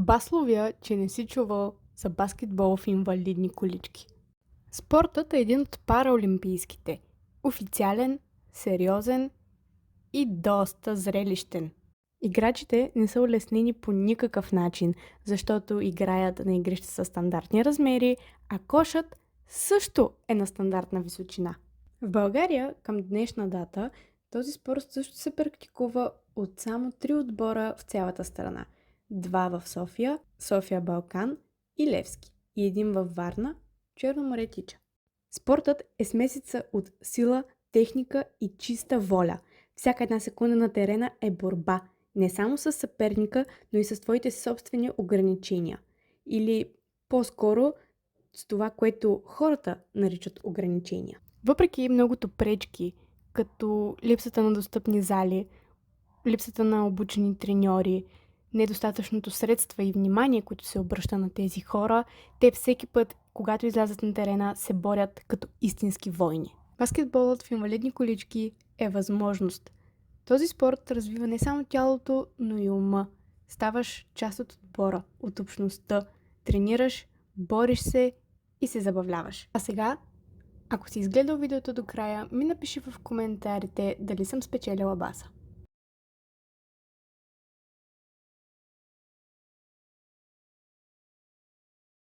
Бас ловя, че не си чувал за баскетбол в инвалидни колички. Спортът е един от параолимпийските. Официален, сериозен и доста зрелищен. Играчите не са улеснени по никакъв начин, защото играят на игрище със стандартни размери, а кошът също е на стандартна височина. В България към днешна дата този спорт също се практикува от само 3 отбора в цялата страна. 2 в София, София Балкан и Левски, и един във Варна, Черно море Тича. Спортът е смесица от сила, техника и чиста воля. Всяка една секунда на терена е борба, не само с съперника, но и с твоите собствени ограничения. Или по-скоро с това, което хората наричат ограничения. Въпреки многото пречки, като липсата на достъпни зали, липсата на обучени треньори, недостатъчното средства и внимание, които се обръща на тези хора, те всеки път, когато излязат на терена, се борят като истински войни. Баскетболът в инвалидни колички е възможност. Този спорт развива не само тялото, но и ума. Ставаш част от отбора, от общността, тренираш, бориш се и се забавляваш. А сега, ако си изгледал видеото до края, ми напиши в коментарите дали съм спечелила баса.